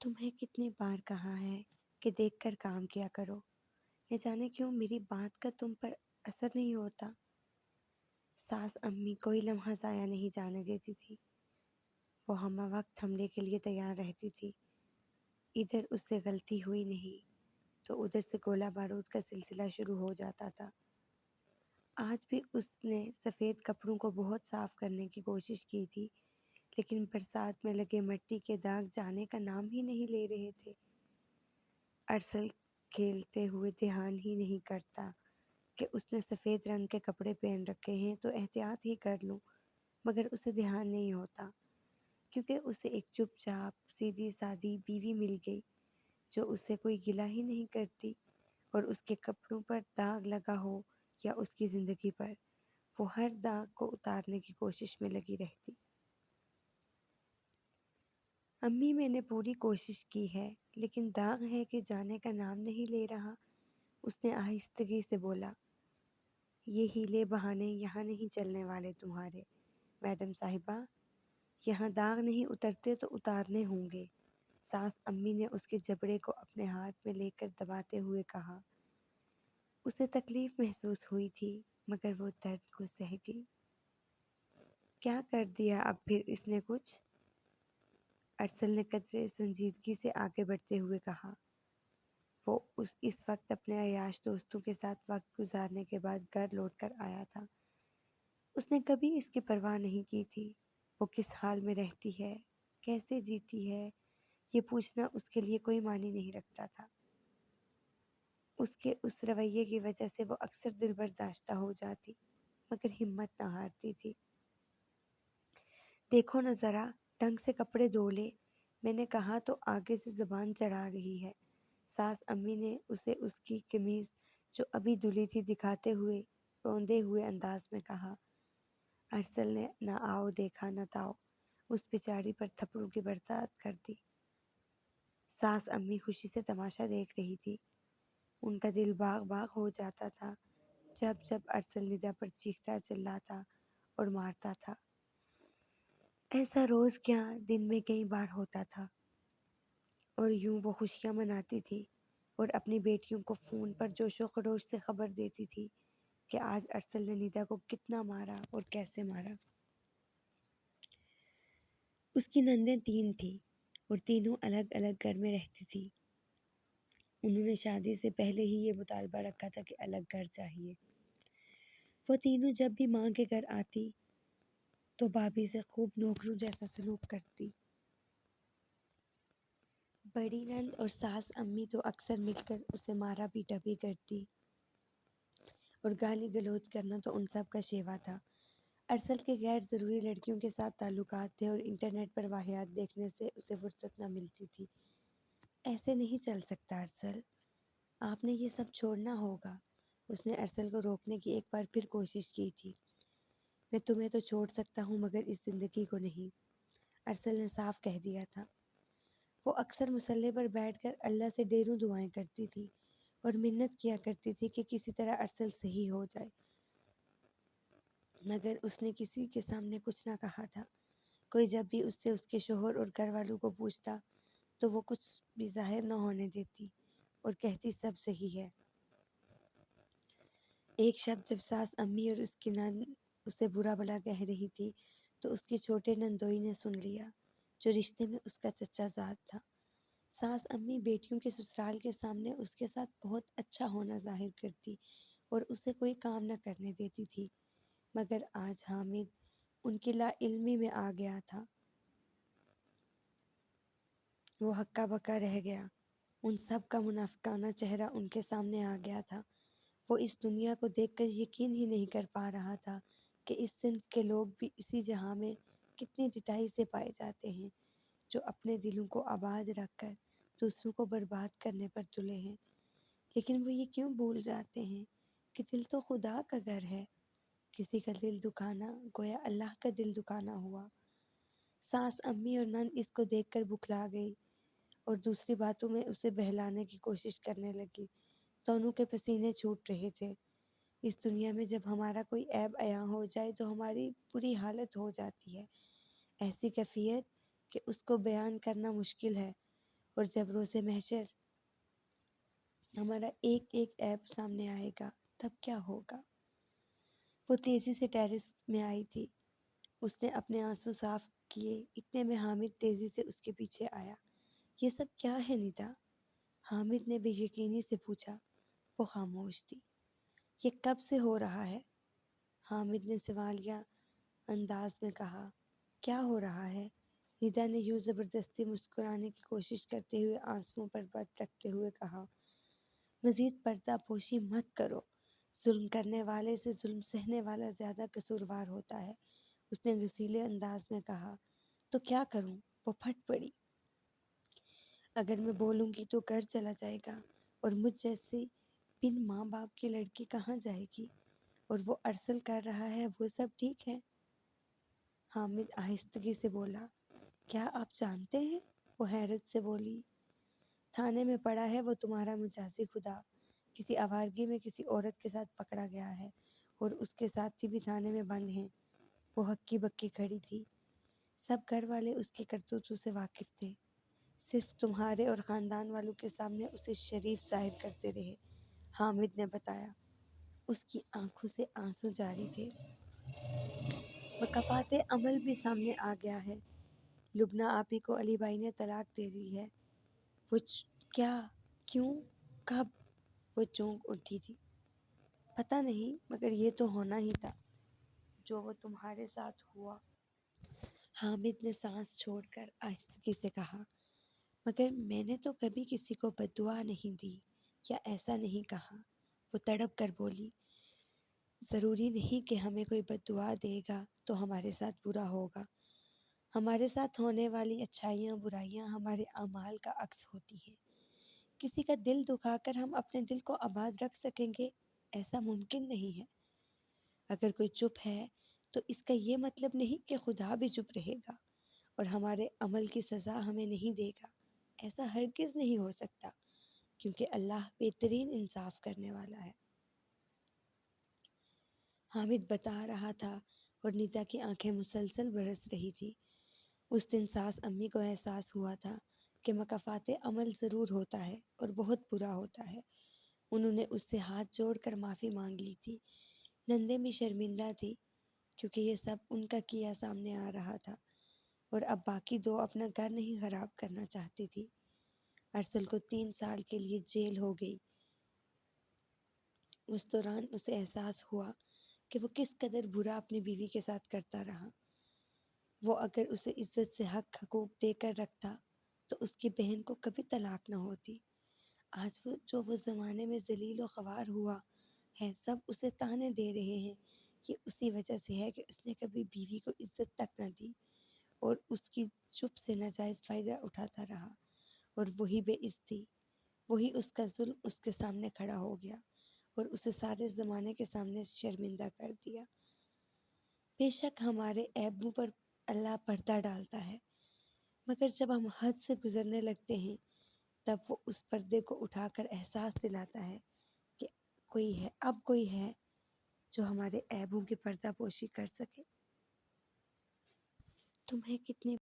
तुम्हें कितनी बार कहा है कि देख कर काम किया करो। न जाने क्यों मेरी बात का तुम पर असर नहीं होता। सास अम्मी कोई लम्हा ज़ाया नहीं जाने देती थी। वो हम वक्त हमले के लिए तैयार रहती थी। इधर उससे गलती हुई नहीं तो उधर से गोला बारूद का सिलसिला शुरू हो जाता था। आज भी उसने सफ़ेद कपड़ों को बहुत साफ करने की कोशिश की थी, लेकिन बरसात में लगे मिट्टी के दाग जाने का नाम ही नहीं ले रहे थे। अरसल खेलते हुए ध्यान ही नहीं करता कि उसने सफ़ेद रंग के कपड़े पहन रखे हैं तो एहतियात ही कर लूं, मगर उसे ध्यान नहीं होता क्योंकि उसे एक चुपचाप सीधी सादी बीवी मिल गई जो उससे कोई गिला ही नहीं करती और उसके कपड़ों पर दाग लगा हो या उसकी ज़िंदगी पर, वो हर दाग को उतारने की कोशिश में लगी रहती। अम्मी मैंने पूरी कोशिश की है लेकिन दाग है कि जाने का नाम नहीं ले रहा, उसने आहिस्तगी से बोला। ये हीले बहाने यहाँ नहीं चलने वाले तुम्हारे, मैडम साहिबा। यहाँ दाग नहीं उतरते तो उतारने होंगे। सास अम्मी ने उसके जबड़े को अपने हाथ में लेकर दबाते हुए कहा। उसे तकलीफ महसूस हुई थी मगर वो दर्द को सह गई। क्या कर दिया अब फिर इसने कुछ? अरसल ने कदरे संजीदगी से आगे बढ़ते हुए कहा। वो इस वक्त अपने अयाश दोस्तों के साथ वक्त गुजारने के बाद घर लौट कर आया था। उसने कभी इसकी परवाह नहीं की थी। वो किस हाल में रहती है, कैसे जीती है, ये पूछना उसके लिए कोई मानी नहीं रखता था। उसके उस रवैये की वजह से वो अक्सर दिल बर्दाश्ता हो जाती मगर हिम्मत न हारती थी। देखो न ज़रा, ढंग से कपड़े धो ले, मैंने कहा तो आगे से ज़बान चढ़ा रही है। सास अम्मी ने उसे उसकी कमीज़ जो अभी धुली थी दिखाते हुए रौंदे हुए अंदाज में कहा। अरसल ने न आओ देखा न ताओ, उस बेचारी पर थप्पड़ों की बरसात कर दी। सास अम्मी खुशी से तमाशा देख रही थी। उनका दिल बाग बाग हो जाता था जब जब अरसल निदा पर चीखता चिल्लाता और मारता था। ऐसा रोज़ क्या दिन में कई बार होता था और यूं वो खुशियां मनाती थी और अपनी बेटियों को फ़ोन पर जोशो खरोश से खबर देती थी कि आज अरसल ने निदा को कितना मारा और कैसे मारा। उसकी नंदें 3 थीं और तीनों अलग अलग घर में रहती थी। उन्होंने शादी से पहले ही ये मुतालबा रखा था कि अलग घर चाहिए। वो तीनों जब भी माँ के घर आती तो भाभी से खूब नौकरों जैसा सलूक करती। बड़ी नंद और सास अम्मी तो अक्सर मिलकर उसे मारा पीटा भी करती और गाली गलौज करना तो उन सब का शेवा था। अरसल के गैर ज़रूरी लड़कियों के साथ ताल्लुकात थे और इंटरनेट पर वाहियात देखने से उसे फुर्सत न मिलती थी। ऐसे नहीं चल सकता अरसल, आपने ये सब छोड़ना होगा। उसने अरसल को रोकने की एक बार फिर कोशिश की थी। मैं तुम्हें तो छोड़ सकता हूँ मगर इस ज़िंदगी को नहीं, अरसल ने साफ कह दिया था। वो अक्सर मुसल्ले पर बैठकर अल्लाह से ढेरों दुआएं करती थी और मिन्नत किया करती थी कि किसी तरह अरसल सही हो जाए, मगर उसने किसी के सामने कुछ ना कहा था। कोई जब भी उससे उसके शोहर और घर वालों को पूछता तो वो कुछ भी जाहिर न होने देती और कहती सब सही है। एक शब्द जब सास अम्मी और उसकी नंद उसे बुरा भला कह रही थी तो उसके छोटे नंदोई ने सुन लिया, जो रिश्ते में उसका चचा जाद था। सास अम्मी बेटियों के ससुराल के सामने उसके साथ बहुत अच्छा होना जाहिर करती और उसे कोई काम न करने देती थी, मगर आज हामिद उनकी लाइल्मी में आ गया था। वो हक्का बक्का रह गया। उन सब का मुनाफिकाना चेहरा उनके सामने आ गया था। वो इस दुनिया को देखकर यकीन ही नहीं कर पा रहा था कि इस सिंफ के लोग भी इसी जहां में कितनी डिठाई से पाए जाते हैं, जो अपने दिलों को आबाद रखकर दूसरों को बर्बाद करने पर तुले हैं। लेकिन वो ये क्यों भूल जाते हैं कि दिल तो खुदा का घर है। किसी का दिल दुखाना गोया अल्लाह का दिल दुखाना हुआ। सास अम्मी और नंद इसको देखकर बुखला गई और दूसरी बातों में उसे बहलाने की कोशिश करने लगी। दोनों के पसीने छूट रहे थे। इस दुनिया में जब हमारा कोई ऐब अयां हो जाए तो हमारी बुरी हालत हो जाती है, ऐसी कैफियत कि उसको बयान करना मुश्किल है اور جب روز محشر ہمارا ایک ایک ایپ سامنے آئے گا تب کیا ہوگا؟ وہ تیزی سے ٹیرس میں آئی تھی۔ اس نے اپنے آنسو صاف کیے، اتنے میں حامد تیزی سے اس کے پیچھے آیا۔ یہ سب کیا ہے نیتا؟ حامد نے بے یقینی سے پوچھا۔ وہ خاموش تھی۔ یہ کب سے ہو رہا ہے؟ حامد نے سوالیہ انداز میں کہا۔ کیا ہو رہا ہے؟ ندا نے یوں زبردستی مسکرانے کی کوشش کرتے ہوئے آنسوؤں پر بات رکھتے ہوئے کہا۔ مزید پردہ پوشی مت کرو۔ ظلم کرنے والے سے ظلم سہنے والا زیادہ قصوروار ہوتا ہے، اس نے غصیلے انداز میں کہا۔ تو کیا کروں؟ وہ پھٹ پڑی۔ اگر میں بولوں گی تو گھر چلا جائے گا، اور مجھ جیسی بن ماں باپ کی لڑکی کہاں جائے گی؟ اور وہ ارسل کر رہا ہے وہ سب ٹھیک ہے؟ حامد آہستگی سے بولا۔ کیا آپ جانتے ہیں؟ وہ حیرت سے بولی۔ تھانے میں پڑا ہے وہ تمہارا مجازی خدا، کسی آوارگی میں کسی عورت کے ساتھ پکڑا گیا ہے، اور اس کے ساتھی بھی تھانے میں بند ہیں۔ وہ ہکی بکی کھڑی تھی۔ سب گھر والے اس کی کرتوتوں سے واقف تھے، صرف تمہارے اور خاندان والوں کے سامنے اسے شریف ظاہر کرتے رہے، حامد نے بتایا۔ اس کی آنکھوں سے آنسو جاری تھے۔ مکافات عمل بھی سامنے آ گیا ہے۔ لبنہ آپی کو علی بھائی نے طلاق دے دی ہے۔ وہ کیا؟ کیوں؟ کب؟ وہ چونک اٹھی تھی۔ پتہ نہیں، مگر یہ تو ہونا ہی تھا جو وہ تمہارے ساتھ ہوا۔ حامد نے سانس چھوڑ کر آہستگی سے کہا۔ مگر میں نے تو کبھی کسی کو بد دعا نہیں دی یا ایسا نہیں کہا، وہ تڑپ کر بولی۔ ضروری نہیں کہ ہمیں کوئی بد دعا دے گا تو ہمارے ساتھ برا ہوگا۔ ہمارے ساتھ ہونے والی اچھائیاں برائیاں ہمارے اعمال کا عکس ہوتی ہیں۔ کسی کا دل دکھا کر ہم اپنے دل کو آباد رکھ سکیں گے، ایسا ممکن نہیں ہے۔ اگر کوئی چپ ہے تو اس کا یہ مطلب نہیں کہ خدا بھی چپ رہے گا اور ہمارے عمل کی سزا ہمیں نہیں دے گا۔ ایسا ہرگز نہیں ہو سکتا، کیونکہ اللہ بہترین انصاف کرنے والا ہے۔ حامد بتا رہا تھا اور نیتا کی آنکھیں مسلسل برس رہی تھی۔ اس دن ساس امی کو احساس ہوا تھا کہ مکافات عمل ضرور ہوتا ہے اور بہت برا ہوتا ہے۔ انہوں نے اس سے ہاتھ جوڑ کر معافی مانگ لی تھی۔ نندے بھی شرمندہ تھی، کیونکہ یہ سب ان کا کیا سامنے آ رہا تھا، اور اب باقی دو اپنا گھر نہیں خراب کرنا چاہتی تھی۔ ارسل کو 3 سال کے لیے جیل ہو گئی۔ اس دوران اسے احساس ہوا کہ وہ کس قدر برا اپنی بیوی کے ساتھ کرتا رہا۔ وہ اگر اسے عزت سے حق حقوق دے کر رکھتا تو اس کی بہن کو کبھی طلاق نہ ہوتی۔ آج وہ زمانے میں ذلیل و خوار ہوا ہے، سب اسے طعنے دے رہے ہیں۔ یہ اسی وجہ سے ہے کہ اس نے کبھی بیوی کو عزت تک نہ دی اور اس کی چپ سے ناجائز فائدہ اٹھاتا رہا، اور وہی بے عزتی، وہی اس کا ظلم اس کے سامنے کھڑا ہو گیا اور اسے سارے زمانے کے سامنے شرمندہ کر دیا۔ بے شک ہمارے عیبوں پر اللہ پردہ ڈالتا ہے، مگر جب ہم حد سے گزرنے لگتے ہیں تب وہ اس پردے کو اٹھا کر احساس دلاتا ہے کہ کوئی ہے جو ہمارے عیبوں کی پردہ پوشی کر سکے۔ تمہیں کتنی